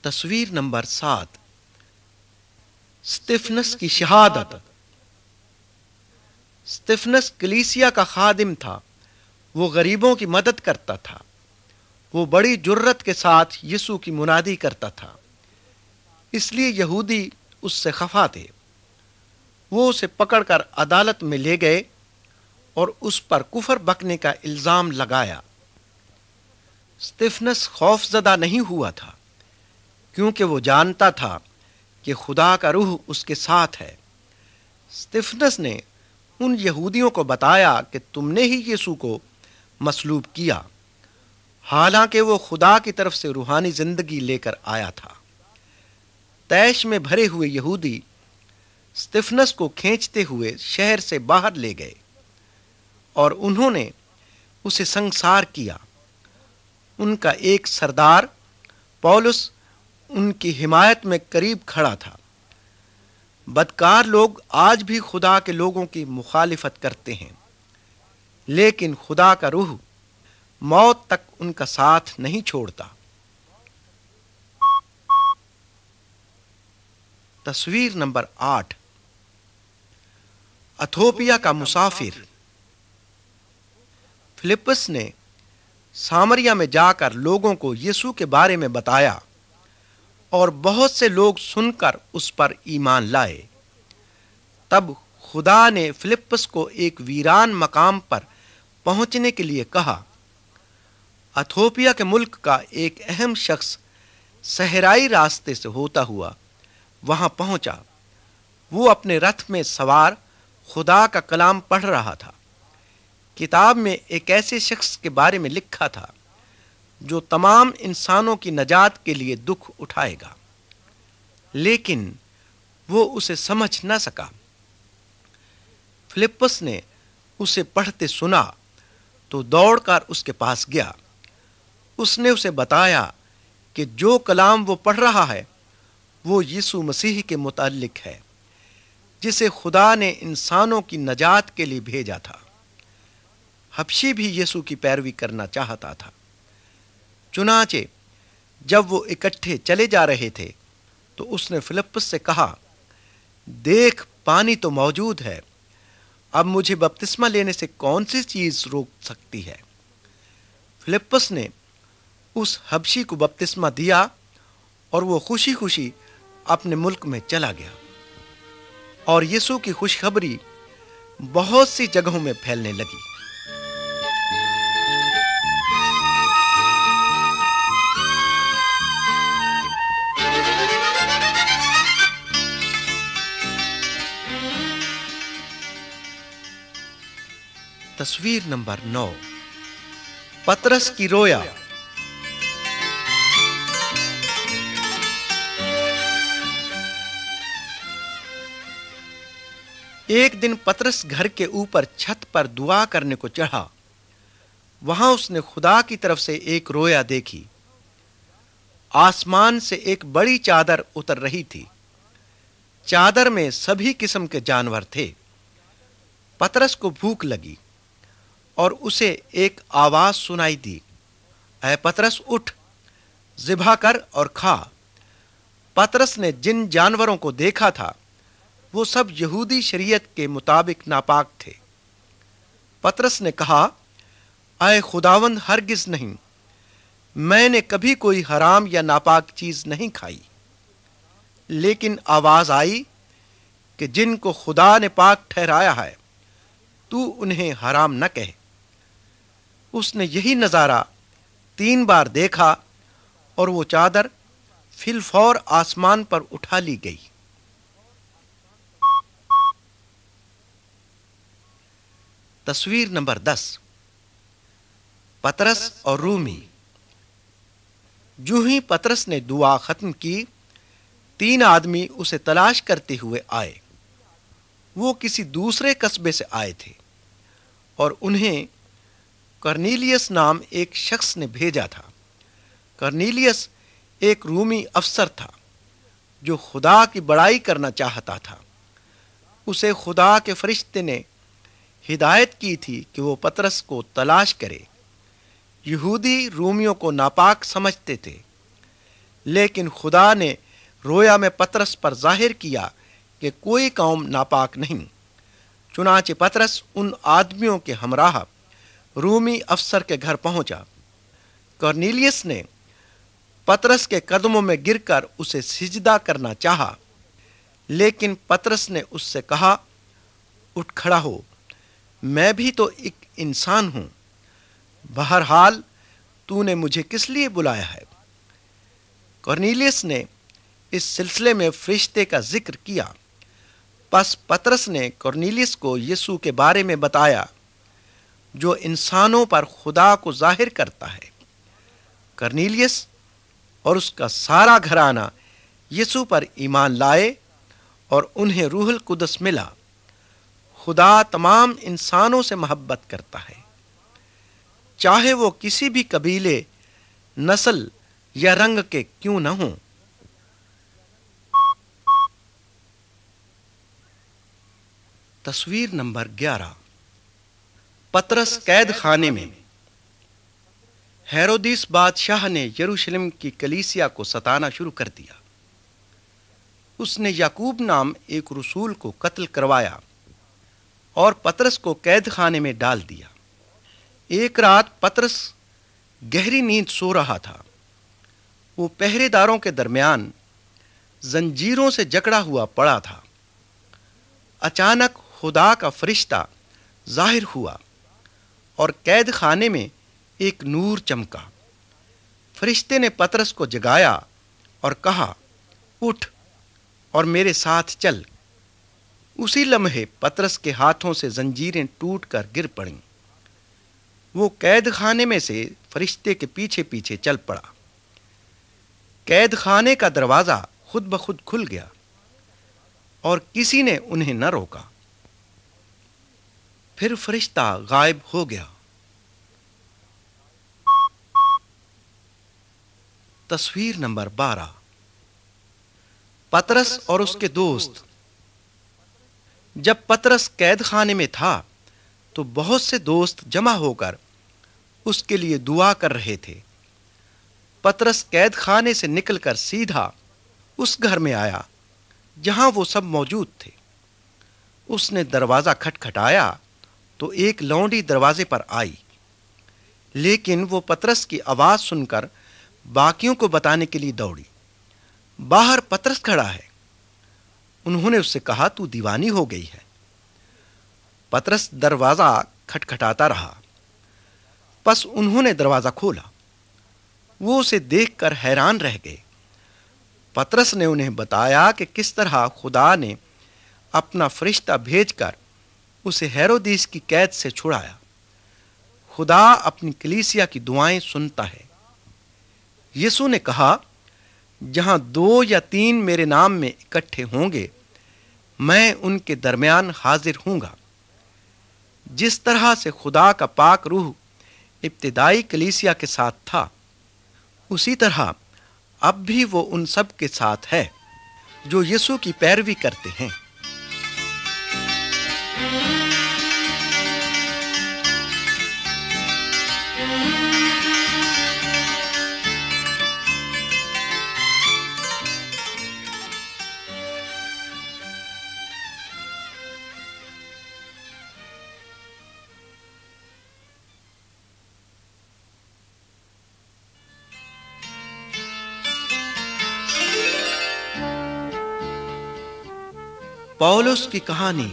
تصویر نمبر 7 سٹیفنس کی شہادت۔ سٹیفنس کلیسیا کا خادم تھا، وہ غریبوں کی مدد کرتا تھا، وہ بڑی جرت کے ساتھ یسوع کی منادی کرتا تھا، اس لیے یہودی اس سے خفا تھے۔ وہ اسے پکڑ کر عدالت میں لے گئے اور اس پر کفر بکنے کا الزام لگایا۔ سٹیفنس خوف زدہ نہیں ہوا تھا، کیونکہ وہ جانتا تھا کہ خدا کا روح اس کے ساتھ ہے۔ سٹیفنس نے ان یہودیوں کو بتایا کہ تم نے ہی یسوع کو مصلوب کیا، حالانکہ وہ خدا کی طرف سے روحانی زندگی لے کر آیا تھا۔ طیش میں بھرے ہوئے یہودی سٹیفنس کو کھینچتے ہوئے شہر سے باہر لے گئے اور انہوں نے اسے سنگسار کیا۔ ان کا ایک سردار پولس ان کی حمایت میں قریب کھڑا تھا۔ بدکار لوگ آج بھی خدا کے لوگوں کی مخالفت کرتے ہیں، لیکن خدا کا روح موت تک ان کا ساتھ نہیں چھوڑتا۔ تصویر نمبر 8 اتھوپیا کا مسافر۔ فلپس نے سامریا میں جا کر لوگوں کو یسوع کے بارے میں بتایا اور بہت سے لوگ سن کر اس پر ایمان لائے۔ تب خدا نے فلپس کو ایک ویران مقام پر پہنچنے کے لیے کہا۔ اتھوپیا کے ملک کا ایک اہم شخص صحرائی راستے سے ہوتا ہوا وہاں پہنچا۔ وہ اپنے رتھ میں سوار خدا کا کلام پڑھ رہا تھا۔ کتاب میں ایک ایسے شخص کے بارے میں لکھا تھا جو تمام انسانوں کی نجات کے لیے دکھ اٹھائے گا، لیکن وہ اسے سمجھ نہ سکا۔ فلپس نے اسے پڑھتے سنا تو دوڑ کر اس کے پاس گیا۔ اس نے اسے بتایا کہ جو کلام وہ پڑھ رہا ہے وہ یسوع مسیح کے متعلق ہے، جسے خدا نے انسانوں کی نجات کے لیے بھیجا تھا۔ حبشی بھی یسوع کی پیروی کرنا چاہتا تھا۔ چنانچہ جب وہ اکٹھے چلے جا رہے تھے تو اس نے فلپس سے کہا، دیکھ پانی تو موجود ہے، اب مجھے بپتسمہ لینے سے کون سی چیز روک سکتی ہے؟ فلپس نے اس حبشی کو بپتسمہ دیا اور وہ خوشی خوشی اپنے ملک میں چلا گیا، اور یسوع کی خوشخبری بہت سی جگہوں میں پھیلنے لگی۔ تصویر نمبر 9 پطرس کی رویا۔ ایک دن پطرس گھر کے اوپر چھت پر دعا کرنے کو چڑھا۔ وہاں اس نے خدا کی طرف سے ایک رویا دیکھی۔ آسمان سے ایک بڑی چادر اتر رہی تھی، چادر میں سبھی قسم کے جانور تھے۔ پطرس کو بھوک لگی اور اسے ایک آواز سنائی دی، اے پطرس اٹھ، ذبح کر اور کھا۔ پطرس نے جن جانوروں کو دیکھا تھا وہ سب یہودی شریعت کے مطابق ناپاک تھے۔ پطرس نے کہا، اے خداوند ہرگز نہیں، میں نے کبھی کوئی حرام یا ناپاک چیز نہیں کھائی۔ لیکن آواز آئی کہ جن کو خدا نے پاک ٹھہرایا ہے تو انہیں حرام نہ کہے۔ اس نے یہی نظارہ 3 بار دیکھا اور وہ چادر فی الفور آسمان پر اٹھا لی گئی۔ تصویر نمبر 10 پطرس اور رومی۔ جو ہی پطرس نے دعا ختم کی، 3 آدمی اسے تلاش کرتے ہوئے آئے۔ وہ کسی دوسرے قصبے سے آئے تھے اور انہیں کرنیلیس نام ایک شخص نے بھیجا تھا۔ کرنیلیس ایک رومی افسر تھا جو خدا کی بڑائی کرنا چاہتا تھا۔ اسے خدا کے فرشتے نے ہدایت کی تھی کہ وہ پطرس کو تلاش کرے۔ یہودی رومیوں کو ناپاک سمجھتے تھے، لیکن خدا نے رویا میں پطرس پر ظاہر کیا کہ کوئی قوم ناپاک نہیں۔ چنانچہ پطرس ان آدمیوں کے ہمراہ رومی افسر کے گھر پہنچا۔ کرنیلیس نے پطرس کے قدموں میں گر کر اسے سجدہ کرنا چاہا، لیکن پطرس نے اس سے کہا، اٹھ کھڑا ہو، میں بھی تو ایک انسان ہوں۔ بہرحال تو نے مجھے کس لیے بلایا ہے؟ کرنیلیس نے اس سلسلے میں فرشتے کا ذکر کیا۔ پس پطرس نے کرنیلیس کو یسوع کے بارے میں بتایا، جو انسانوں پر خدا کو ظاہر کرتا ہے۔ کرنیلیس اور اس کا سارا گھرانہ یسوع پر ایمان لائے اور انہیں روح القدس ملا۔ خدا تمام انسانوں سے محبت کرتا ہے، چاہے وہ کسی بھی قبیلے، نسل یا رنگ کے کیوں نہ ہوں۔ تصویر نمبر 11۔ پطرس قید خانے میں۔ ہیرودیس بادشاہ نے یروشلم کی کلیسیا کو ستانا شروع کر دیا۔ اس نے یعقوب نام ایک رسول کو قتل کروایا اور پطرس کو قید خانے میں ڈال دیا۔ ایک رات پطرس گہری نیند سو رہا تھا۔ وہ پہرے داروں کے درمیان زنجیروں سے جکڑا ہوا پڑا تھا۔ اچانک خدا کا فرشتہ ظاہر ہوا اور قید خانے میں ایک نور چمکا۔ فرشتے نے پطرس کو جگایا اور کہا، اٹھ اور میرے ساتھ چل۔ اسی لمحے پطرس کے ہاتھوں سے زنجیریں ٹوٹ کر گر پڑیں۔ وہ قید خانے میں سے فرشتے کے پیچھے پیچھے چل پڑا۔ قید خانے کا دروازہ خود بخود کھل گیا اور کسی نے انہیں نہ روکا۔ پھر فرشتہ غائب ہو گیا۔ تصویر نمبر 12۔ پطرس اور اس کے دوست۔ جب پطرس قید خانے میں تھا تو بہت سے دوست جمع ہو کر اس کے لیے دعا کر رہے تھے۔ پطرس قید خانے سے نکل کر سیدھا اس گھر میں آیا جہاں وہ سب موجود تھے۔ اس نے دروازہ کھٹکھٹایا تو ایک لونڈی دروازے پر آئی، لیکن وہ پطرس کی آواز سن کر باقیوں کو بتانے کے لیے دوڑی۔ باہر پطرس کھڑا ہے۔ انہوں نے اس سے کہا، تو دیوانی ہو گئی ہے۔ پطرس دروازہ کھٹکھٹاتا رہا۔ پس انہوں نے دروازہ کھولا۔ وہ اسے دیکھ کر حیران رہ گئے۔ پطرس نے انہیں بتایا کہ کس طرح خدا نے اپنا فرشتہ بھیج کر اسے ہیرودیس کی قید سے چھڑایا۔ خدا اپنی کلیسیا کی دعائیں سنتا ہے۔ یسوع نے کہا، جہاں 2 یا 3 میرے نام میں اکٹھے ہوں گے، میں ان کے درمیان حاضر ہوں گا۔ جس طرح سے خدا کا پاک روح ابتدائی کلیسیا کے ساتھ تھا، اسی طرح اب بھی وہ ان سب کے ساتھ ہے جو یسوع کی پیروی کرتے ہیں۔ پولس کی کہانی۔